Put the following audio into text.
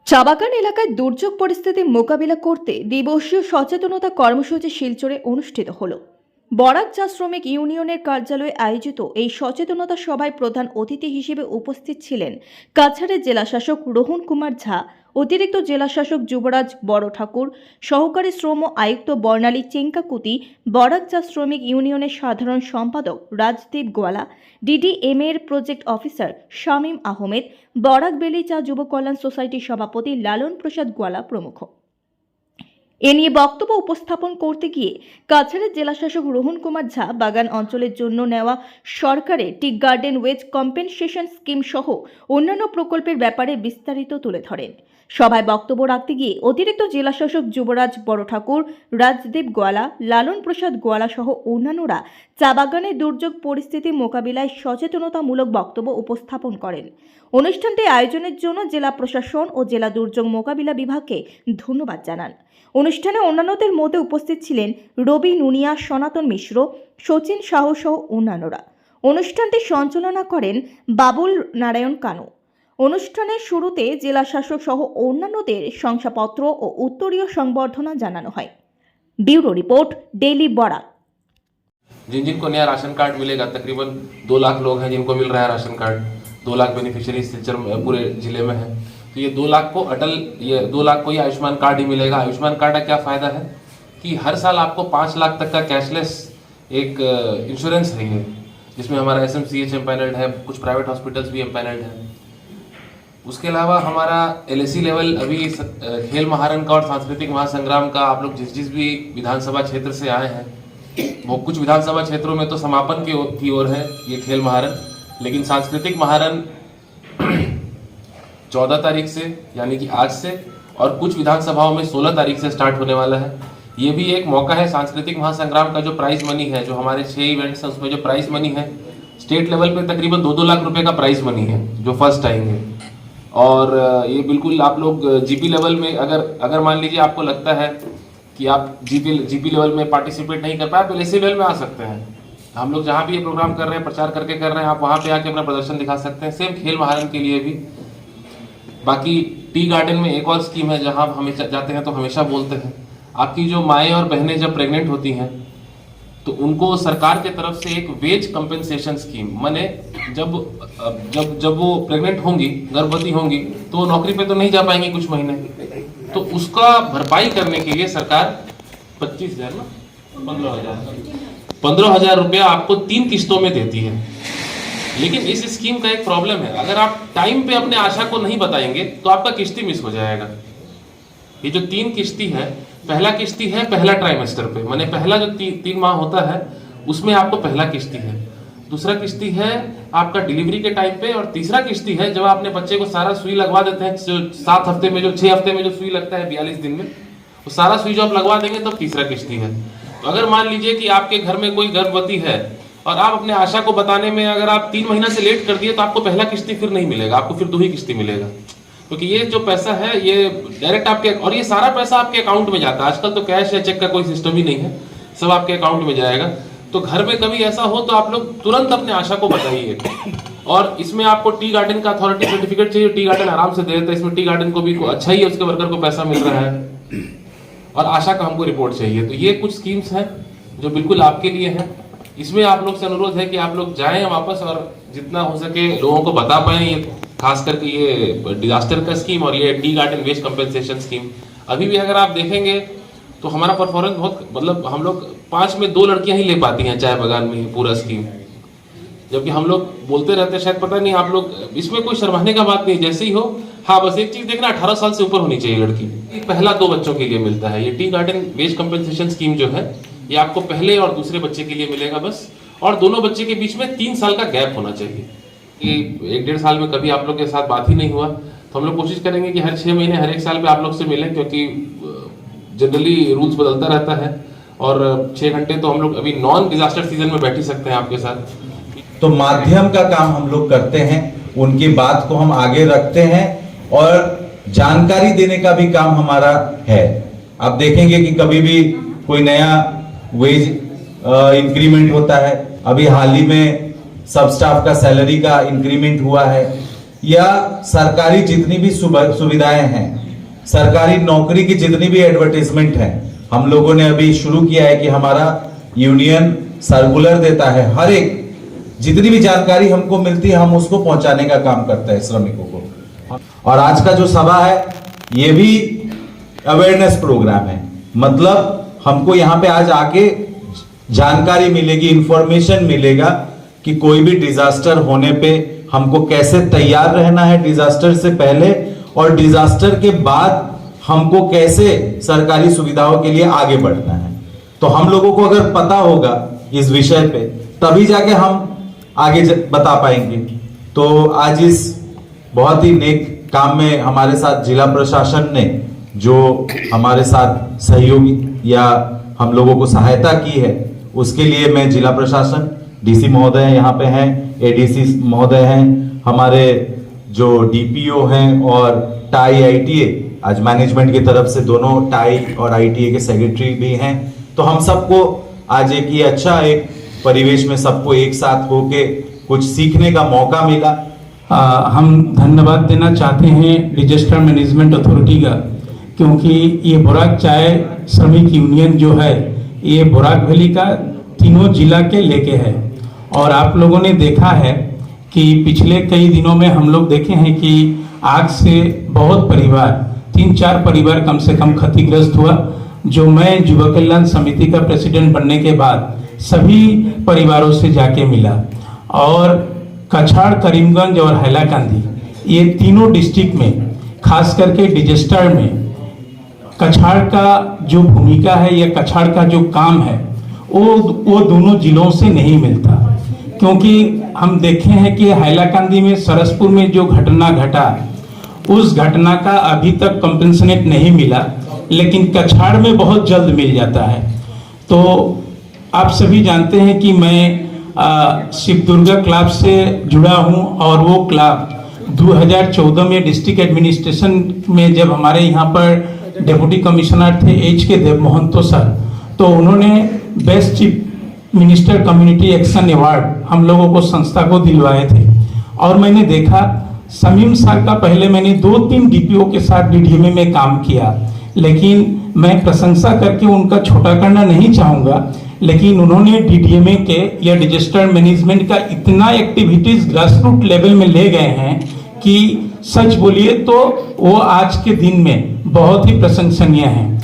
চা-বাগান এলাকায় দুর্যোগ পরিস্থিতি মোকাবিলা করতে দিবসীয় সচেতনতা কর্মসূচি শিলচরে অনুষ্ঠিত হলো। বরাক চা শ্রমিক ইউনিয়নের কার্যালয়ে আয়োজিত এই সচেতনতা সভায় প্রধান অতিথি হিসেবে উপস্থিত ছিলেন কাছাড়ের জেলাশাসক রোহন কুমার ঝা, অতিরিক্ত জেলাশাসক যুবরাজ বড় ঠাকুর, সহকারী শ্রম আয়ুক্ত বর্ণালী চেঙ্কাকুতি, বরাক চা শ্রমিক ইউনিয়নের সাধারণ সম্পাদক রাজদীপ গোয়ালা, ডিডিএম এর প্রজেক্ট অফিসার শামীম আহমেদ, বরাক বেলি চা যুব কল্যাণ সোসাইটির সভাপতি লালন প্রসাদ গোয়ালা প্রমুখ। এ নিয়ে বক্তব্য উপস্থাপন করতে গিয়ে কাছাড়ের জেলাশাসক রোহন কুমার ঝা বাগান অঞ্চলের জন্য নেওয়া সরকারের tea garden wage compensation scheme সহ অন্যান্য প্রকল্পের ব্যাপারে বিস্তারিত তুলে ধরেন। সভায় বক্তব্য রাখতে গিয়ে অতিরিক্ত জেলাশাসক যুবরাজ বড় ঠাকুর, রাজদীপ গোয়ালা, লালন প্রসাদ গোয়ালা সহ অন্যান্যরা চা বাগানের দুর্যোগ পরিস্থিতি মোকাবিলায় সচেতনতামূলক বক্তব্য উপস্থাপন করেন। অনুষ্ঠানটি আয়োজনের জন্য জেলা প্রশাসন ও জেলা দুর্যোগ মোকাবিলা বিভাগকে ধন্যবাদ জানান। অনুষ্ঠানে অন্যান্যদের মধ্যে উপস্থিত ছিলেন রবি নুনিয়া, সনাতন মিশ্র, সচিন সাহু সহ অন্যান্যরা। অনুষ্ঠানটি সঞ্চালনা করেন বাবুল নারায়ণ কানু। অনুষ্ঠানের শুরুতে জেলা শাসক সহ অন্যান্যদের শংসাপত্র ও উত্তরীয় সংবর্ধনা জানানো হয়। Bureau report, daily Barak. जिन जिनको नया राशन कार्ड मिलेगा, तकरीबन 2 लाख लोग हैं जिनको मिल रहा है ration card. 2 lakh beneficiary Silchar पूरे जिले में है। तो ये 2 लाख को ये 2 लाख को ये आयुष्मान कार्ड ही मिलेगा। आयुष्मान कार्ड का क्या फायदा है कि हर साल आपको 5 लाख तक का कैशलेस एक इंश्योरेंस है ये, जिसमें हमारा SMCH एम्पैनल्ड है, कुछ प्राइवेट हॉस्पिटल्स भी एम्पैनल्ड है। उसके अलावा हमारा LAC लेवल अभी खेल महारन का और सांस्कृतिक महासंग्राम का, आप लोग जिस भी विधानसभा क्षेत्र से आए हैं, वो कुछ विधानसभा क्षेत्रों में तो समापन की ओर है ये खेल महारन, लेकिन सांस्कृतिक महारन 14 तारीख से यानी कि आज से, और कुछ विधानसभाओं में 16 तारीख से स्टार्ट होने वाला है। ये भी एक मौका है। सांस्कृतिक महासंग्राम का जो प्राइज मनी है, जो हमारे 6 इवेंट्स हैं, उसमें जो प्राइज मनी है स्टेट लेवल पे तकरीबन 2-2 लाख रुपए का प्राइज मनी है जो फर्स्ट आएंगे। और ये बिल्कुल आप लोग GP लेवल में अगर मान लीजिए आपको लगता है कि आप GP लेवल में पार्टिसिपेट नहीं कर पाए, आप LAC लेवल में आ सकते हैं। हम लोग जहाँ भी ये प्रोग्राम कर रहे हैं, प्रचार करके कर रहे हैं, आप वहाँ पे आके अपना प्रदर्शन दिखा सकते हैं। सेम खेल महारन के लिए भी। बाकी टी गार्डन में एक और स्कीम है जहाँ हम जाते हैं तो हमेशा बोलते हैं, आपकी जो माएँ और बहनें जब प्रेग्नेंट होती हैं तो उनको सरकार के तरफ से एक वेज कंपेंसेशन स्कीम, माने जब वो प्रेग्नेंट होंगी, गर्भवती होंगी, तो वो नौकरी पे तो नहीं जा पाएंगी कुछ महीने, तो उसका भरपाई करने के लिए सरकार 25,000 ना 15,000 रुपया आपको 3 किस्तों में देती है। लेकिन इस स्कीम का एक प्रॉब्लम है, अगर आप टाइम पे अपने आशा को नहीं बताएंगे तो आपका किस्ती मिस हो जाएगा। ये जो 3 किस्ती है, पहला किस्ती है पहला ट्राइमेस्टर पे, माने पहला जो 3 माह होता है उसमें आपको पहला किस्ती है। दूसरा किस्ती है आपका डिलीवरी के टाइम पे, और तीसरा किस्ती है जब आपने बच्चे को सारा सुई लगवा देते हैं, जो 7 हफ्ते में, जो 6 हफ्ते में जो सुई लगता है 42 दिन में, वो सारा सुई जो आप लगवा देंगे तब तीसरा किस्ती है। तो अगर मान लीजिए कि आपके घर में कोई गर्भवती है और आप अपने आशा को बताने में अगर आप 3 महीना से लेट कर दिए तो आपको पहला किस्ती फिर नहीं मिलेगा, आपको फिर 2 ही किस्ती मिलेगा। क्योंकि ये जो पैसा है ये डायरेक्ट आपके, और ये सारा पैसा आपके अकाउंट में जाता है। आजकल तो कैश या चेक का कोई सिस्टम ही नहीं है, सब आपके अकाउंट में जाएगा। तो घर में कभी ऐसा हो तो आप लोग तुरंत अपने आशा को बताइए। और इसमें आपको टी गार्डन का अथॉरिटी सर्टिफिकेट चाहिए, टी गार्डन आराम से दे देता है। इसमें टी गार्डन को भी अच्छा ही है, उसके वर्कर को पैसा मिल रहा है, और आशा का हमको रिपोर्ट चाहिए। तो ये कुछ स्कीम्स हैं जो बिल्कुल आपके लिए हैं। इसमें आप लोग से अनुरोध है कि आप लोग जाएं वापस और जितना हो सके लोगों को बता पाएं, ये खास करके ये डिजास्टर का स्कीम और ये tea garden wage compensation scheme. अभी भी अगर आप देखेंगे तो हमारा परफॉर्मेंस बहुत, मतलब हम लोग 5 में 2 लड़कियां ही ले पाती हैं चाय बागान में पूरा स्कीम, जबकि हम लोग बोलते रहते हैं, शायद पता नहीं आप लोग, इसमें कोई शर्माने का बात नहीं, जैसे ही हो। हाँ, बस एक चीज देखना, 18 साल से ऊपर होनी चाहिए लड़की। पहला 2 बच्चों के लिए मिलता है ये tea garden wage compensation scheme जो है, ये आपको पहले और दूसरे बच्चे के लिए मिलेगा बस, और दोनों बच्चे के बीच में 3 साल का गैप होना चाहिए। कि 1-1.5 साल में कभी आप लोग के साथ बात ही नहीं हुआ, तो हम लोग कोशिश करेंगे कि हर 6 महीने, हर 1 साल पे आप लोग से मिलें, क्योंकि जनरली रूल्स बदलता रहता है। और 6 घंटे तो हम लोग अभी नॉन डिजास्टर सीजन में बैठ ही सकते हैं आपके साथ। तो माध्यम का काम हम लोग करते हैं, उनकी बात को हम आगे रखते हैं और जानकारी देने का भी काम हमारा है। आप देखेंगे कि कभी भी कोई नया वेज इंक्रीमेंट होता है, अभी हाल ही में सब स्टाफ का सैलरी का इंक्रीमेंट हुआ है, या सरकारी जितनी भी सुविधाएं हैं, सरकारी नौकरी की जितनी भी एडवर्टाइजमेंट है, हम लोगों ने अभी शुरू किया है कि हमारा यूनियन सर्कुलर देता है। हर एक जितनी भी जानकारी हमको मिलती है हम उसको पहुंचाने का काम करता है श्रमिकों को। और आज का जो सभा है ये भी अवेयरनेस प्रोग्राम है, मतलब हमको यहाँ पे आज आके जानकारी मिलेगी, इंफॉर्मेशन मिलेगा कि कोई भी डिजास्टर होने पे हमको कैसे तैयार रहना है, डिजास्टर से पहले और डिजास्टर के बाद हमको कैसे सरकारी सुविधाओं के लिए आगे बढ़ना है। तो हम लोगों को अगर पता होगा इस विषय पे तभी जाके हम आगे बता पाएंगे। तो आज इस बहुत ही नेक काम में हमारे साथ जिला प्रशासन ने जो हमारे साथ सहयोगी या हम लोगों को सहायता की है, उसके लिए मैं जिला प्रशासन, डीसी महोदय यहाँ पे हैं, एडीसी महोदय हैं, हमारे जो डीपीओ हैं और टाई आईटीए, आज मैनेजमेंट की तरफ से दोनों टाई और आईटीए के सेक्रेटरी भी हैं। तो हम सबको आज एक ये अच्छा एक परिवेश में सबको एक साथ होके कुछ सीखने का मौका मिला। हम धन्यवाद देना चाहते हैं डिजास्टर मैनेजमेंट अथॉरिटी का, क्योंकि ये बोराक चाय श्रमिक यूनियन जो है ये बोराक वैली का तीनों जिला के लेके है। और आप लोगों ने देखा है कि पिछले कई दिनों में हम लोग देखे हैं कि आग से बहुत परिवार, 3-4 परिवार कम से कम क्षतिग्रस्त हुआ, जो मैं युवा कल्याण समिति का प्रेसिडेंट बनने के बाद सभी परिवारों से जाके मिला। और कछाड़, करीमगंज और हैलाकांदी ये तीनों डिस्ट्रिक्ट में खास करके डिजास्टर में कछाड़ का जो भूमिका है या कछाड़ का जो काम है वो दोनों जिलों से नहीं मिलता। क्योंकि हम देखे हैं कि हैलाकांदी में सरसपुर में जो घटना घटा उस घटना का अभी तक कंपेंसेट नहीं मिला, लेकिन कछाड़ में बहुत जल्द मिल जाता है। तो आप सभी जानते हैं कि मैं शिव दुर्गा क्लब से जुड़ा हूं और वो क्लब 2014 में डिस्ट्रिक्ट एडमिनिस्ट्रेशन में जब हमारे यहाँ पर डेप्यूटी कमिश्नर थे HK देवमोहन सर, तो उन्होंने best chief minister community action award हम लोगों को संस्था को दिलवाए थे। और मैंने देखा समीम सर का पहले मैंने 2-3 डीपीओ के साथ डीडीएमए में काम किया, लेकिन मैं प्रशंसा करके उनका छोटा करना नहीं चाहूँगा, लेकिन उन्होंने डीडीएमए के या डिजास्टर मैनेजमेंट का इतना एक्टिविटीज ग्रास रूट लेवल में ले गए हैं कि सच बोलिए तो वो आज के दिन में बहुत ही प्रशंसनीय है।